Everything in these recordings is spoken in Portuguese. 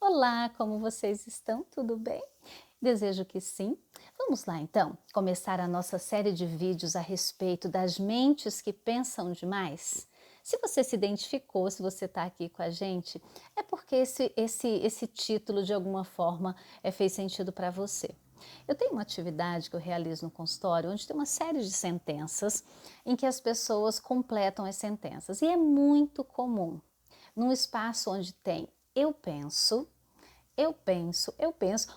Olá, como vocês estão? Tudo bem? Desejo que sim. Vamos lá então, começar a nossa série de vídeos a respeito das mentes que pensam demais? Se você se identificou, se você está aqui com a gente, é porque esse título de alguma forma fez sentido para você. Eu tenho uma atividade que eu realizo no consultório, onde tem uma série de sentenças em que as pessoas completam as sentenças. E é muito comum, num espaço onde tem eu penso,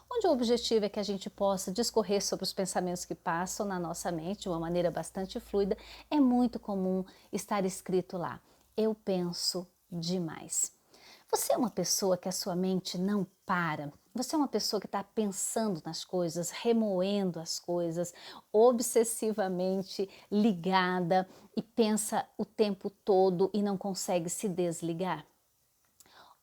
onde o objetivo é que a gente possa discorrer sobre os pensamentos que passam na nossa mente de uma maneira bastante fluida, é muito comum estar escrito lá, eu penso demais. Você é uma pessoa que a sua mente não para? Você é uma pessoa que está pensando nas coisas, remoendo as coisas, obsessivamente ligada e pensa o tempo todo e não consegue se desligar?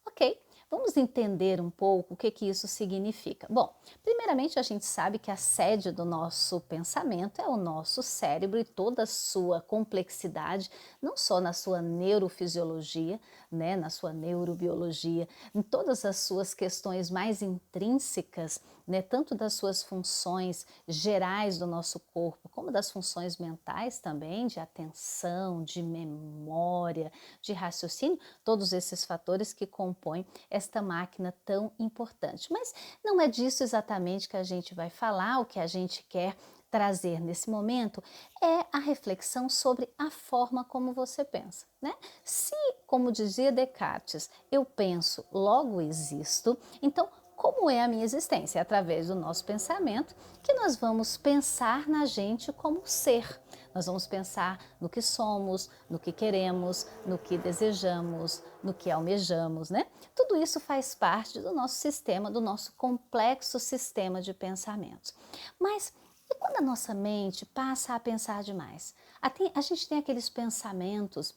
Ok, vamos entender um pouco o que isso significa. Bom, primeiramente a gente sabe que a sede do nosso pensamento é o nosso cérebro e toda a sua complexidade, não só na sua neurofisiologia, né, na sua neurobiologia, em todas as suas questões mais intrínsecas, né, tanto das suas funções gerais do nosso corpo, como das funções mentais também, de atenção, de memória, de raciocínio, todos esses fatores que compõem esta máquina tão importante. Mas não é disso exatamente que a gente vai falar, o que a gente quer trazer nesse momento é a reflexão sobre a forma como você pensa, né? Se, como dizia Descartes, eu penso, logo existo, então como é a minha existência? É através do nosso pensamento que nós vamos pensar na gente como ser. Nós vamos pensar no que somos, no que queremos, no que desejamos, no que almejamos, né? Tudo isso faz parte do nosso sistema, do nosso complexo sistema de pensamentos. Mas e quando a nossa mente passa a pensar demais? A gente tem aqueles pensamentos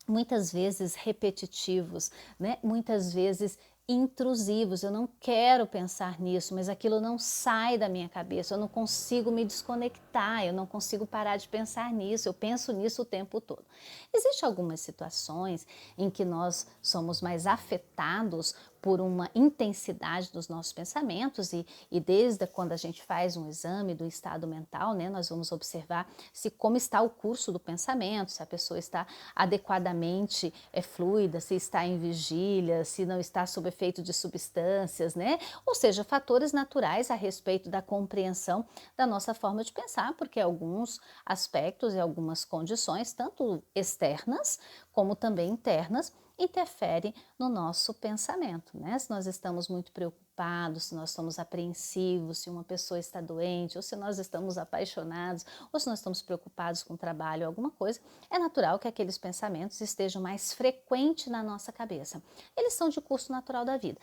muitas vezes repetitivos, né? Muitas vezes intrusivos. Eu não quero pensar nisso, mas aquilo não sai da minha cabeça. Eu não consigo me desconectar, eu não consigo parar de pensar nisso. Eu penso nisso o tempo todo. Existem algumas situações em que nós somos mais afetados por uma intensidade dos nossos pensamentos e desde quando a gente faz um exame do estado mental, né, nós vamos observar se como está o curso do pensamento, se a pessoa está adequadamente fluida, se está em vigília, se não está sob efeito de substâncias, né? Ou seja, fatores naturais a respeito da compreensão da nossa forma de pensar, porque alguns aspectos e algumas condições, tanto externas como também internas, interfere no nosso pensamento, né? Se nós estamos muito preocupados, se nós estamos apreensivos, se uma pessoa está doente, ou se nós estamos apaixonados, ou se nós estamos preocupados com o trabalho, alguma coisa, é natural que aqueles pensamentos estejam mais frequentes na nossa cabeça. Eles são de curso natural da vida.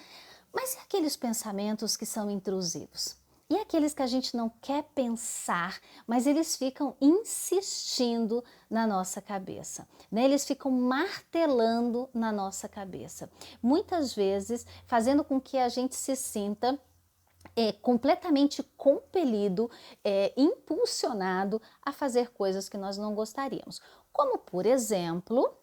Mas e aqueles pensamentos que são intrusivos? E aqueles que a gente não quer pensar, mas eles ficam insistindo na nossa cabeça, né? Eles ficam martelando na nossa cabeça. Muitas vezes fazendo com que a gente se sinta completamente compelido, impulsionado a fazer coisas que nós não gostaríamos. Como, por exemplo,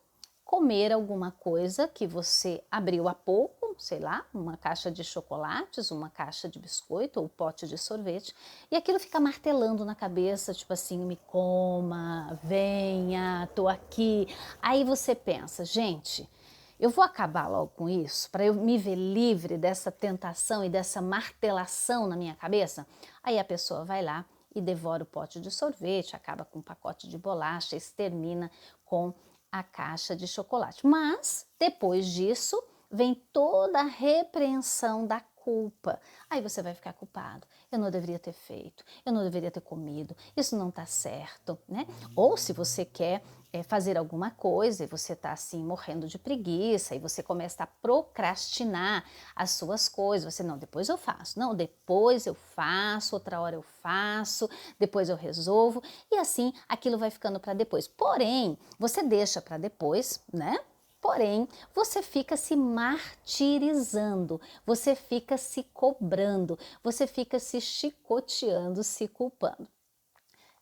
comer alguma coisa que você abriu há pouco, sei lá, uma caixa de chocolates, uma caixa de biscoito ou um pote de sorvete, e aquilo fica martelando na cabeça, tipo assim, me coma, venha, tô aqui. Aí você pensa, gente, eu vou acabar logo com isso para eu me ver livre dessa tentação e dessa martelação na minha cabeça. Aí a pessoa vai lá e devora o pote de sorvete, acaba com um pacote de bolacha, extermina com a caixa de chocolate. Mas depois disso vem toda a repreensão da culpa. Aí você vai ficar culpado. Eu não deveria ter feito, eu não deveria ter comido, isso não está certo, né? Ou se você quer fazer alguma coisa e você está assim morrendo de preguiça e você começa a procrastinar as suas coisas, você não, depois eu faço, não, depois eu faço, outra hora eu faço, depois eu resolvo e assim aquilo vai ficando para depois. Porém, você deixa para depois, né? Porém, você fica se martirizando, você fica se cobrando, você fica se chicoteando, se culpando.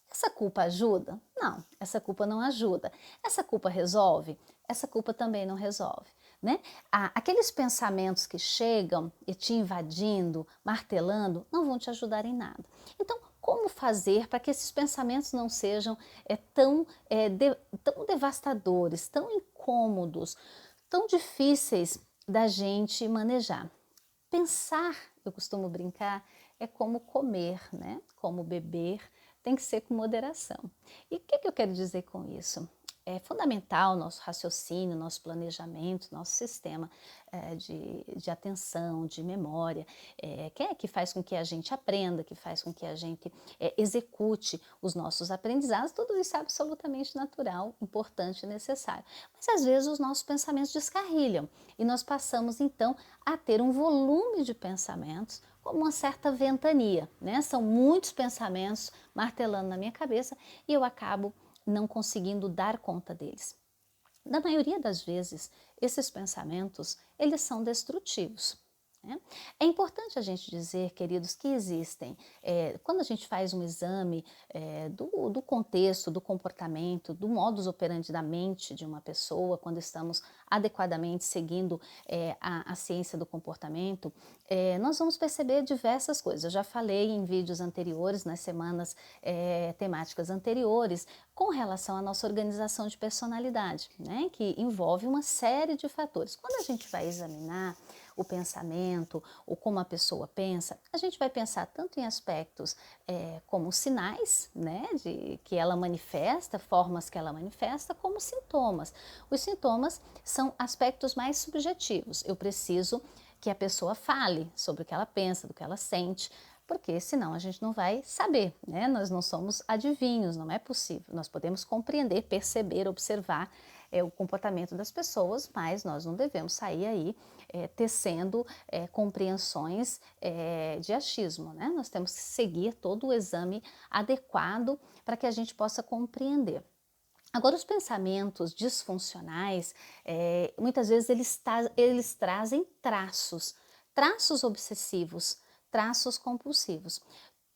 Essa culpa ajuda? Não, essa culpa não ajuda. Essa culpa resolve? Essa culpa também não resolve. né? Aqueles pensamentos que chegam e te invadindo, martelando, não vão te ajudar em nada. Então, como fazer para que esses pensamentos não sejam tão devastadores, tão incômodos, tão difíceis da gente manejar? Pensar, eu costumo brincar, é como comer, né? Como beber, tem que ser com moderação. E o que eu quero dizer com isso? É fundamental nosso raciocínio, nosso planejamento, nosso sistema de atenção, de memória, que faz com que a gente aprenda, que faz com que a gente execute os nossos aprendizados. Tudo isso é absolutamente natural, importante e necessário. Mas às vezes os nossos pensamentos descarrilham e nós passamos então a ter um volume de pensamentos como uma certa ventania, né? São muitos pensamentos martelando na minha cabeça e eu acabo não conseguindo dar conta deles. Na maioria das vezes, esses pensamentos, eles são destrutivos. Né? É importante a gente dizer, queridos, que existem, quando a gente faz um exame do contexto, do comportamento, do modus operandi da mente de uma pessoa, quando estamos adequadamente seguindo a ciência do comportamento, nós vamos perceber diversas coisas. Eu já falei em vídeos anteriores, nas semanas temáticas anteriores, com relação à nossa organização de personalidade, né, que envolve uma série de fatores. Quando a gente vai examinar o pensamento, ou como a pessoa pensa, a gente vai pensar tanto em aspectos como sinais, né, que ela manifesta, formas que ela manifesta, como sintomas. Os sintomas são aspectos mais subjetivos. Eu preciso que a pessoa fale sobre o que ela pensa, do que ela sente, porque senão a gente não vai saber, né? Nós não somos adivinhos, não é possível. Nós podemos compreender, perceber, observar o comportamento das pessoas, mas nós não devemos sair aí tecendo compreensões de achismo, né? Nós temos que seguir todo o exame adequado para que a gente possa compreender. Agora, os pensamentos disfuncionais, muitas vezes eles trazem traços obsessivos, traços compulsivos.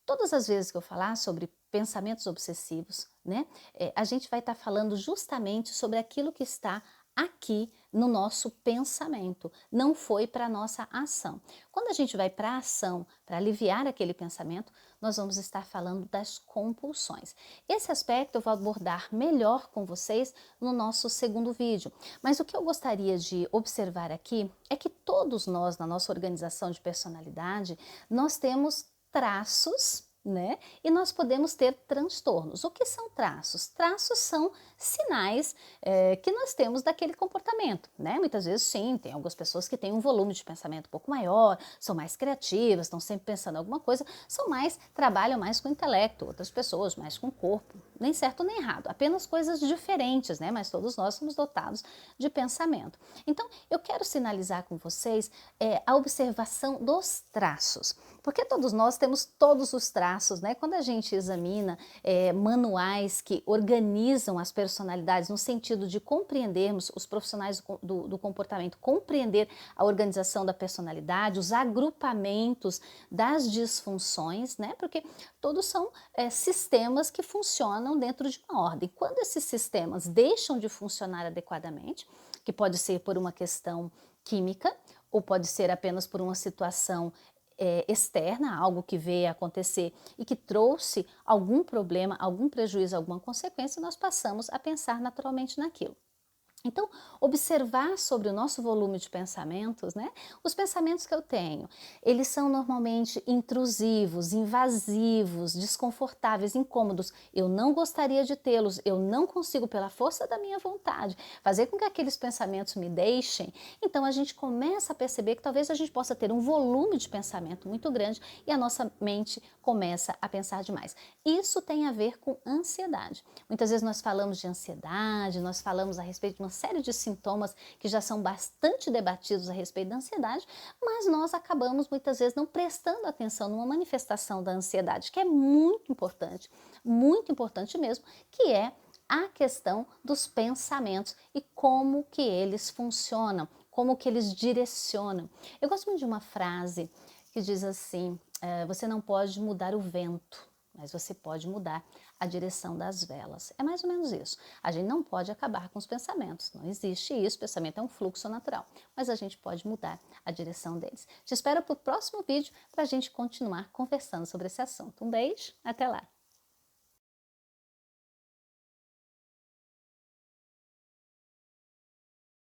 Todas as vezes que eu falar sobre pensamentos obsessivos, né, a gente vai estar falando justamente sobre aquilo que está aqui no nosso pensamento, não foi para a nossa ação. Quando a gente vai para a ação, para aliviar aquele pensamento, nós vamos estar falando das compulsões. Esse aspecto eu vou abordar melhor com vocês no nosso segundo vídeo. Mas o que eu gostaria de observar aqui é que todos nós, na nossa organização de personalidade, nós temos traços, né? E nós podemos ter transtornos. O que são traços? Traços são sinais que nós temos daquele comportamento, né? Muitas vezes sim, tem algumas pessoas que têm um volume de pensamento um pouco maior, são mais criativas, estão sempre pensando em alguma coisa, trabalham mais com o intelecto, outras pessoas mais com o corpo, nem certo nem errado, apenas coisas diferentes, né? Mas todos nós somos dotados de pensamento. Então, eu quero sinalizar com vocês a observação dos traços, porque todos nós temos todos os traços, né? Quando a gente examina manuais que organizam as personalidades no sentido de compreendermos os profissionais do comportamento, compreender a organização da personalidade, os agrupamentos das disfunções, né? Porque todos são sistemas que funcionam dentro de uma ordem. Quando esses sistemas deixam de funcionar adequadamente, que pode ser por uma questão química, ou pode ser apenas por uma situação externa, algo que veio acontecer e que trouxe algum problema, algum prejuízo, alguma consequência, nós passamos a pensar naturalmente naquilo. Então, observar sobre o nosso volume de pensamentos, né? Os pensamentos que eu tenho, eles são normalmente intrusivos, invasivos, desconfortáveis, incômodos. Eu não gostaria de tê-los, eu não consigo, pela força da minha vontade, fazer com que aqueles pensamentos me deixem. Então, a gente começa a perceber que talvez a gente possa ter um volume de pensamento muito grande e a nossa mente começa a pensar demais. Isso tem a ver com ansiedade. Muitas vezes nós falamos de ansiedade, nós falamos a respeito de uma série de sintomas que já são bastante debatidos a respeito da ansiedade, mas nós acabamos muitas vezes não prestando atenção numa manifestação da ansiedade, que é muito importante mesmo, que é a questão dos pensamentos e como que eles funcionam, como que eles direcionam. Eu gosto muito de uma frase que diz assim, você não pode mudar o vento, mas você pode mudar a direção das velas. É mais ou menos isso. A gente não pode acabar com os pensamentos, não existe isso, o pensamento é um fluxo natural, mas a gente pode mudar a direção deles. Te espero para o próximo vídeo para a gente continuar conversando sobre esse assunto. Um beijo, até lá!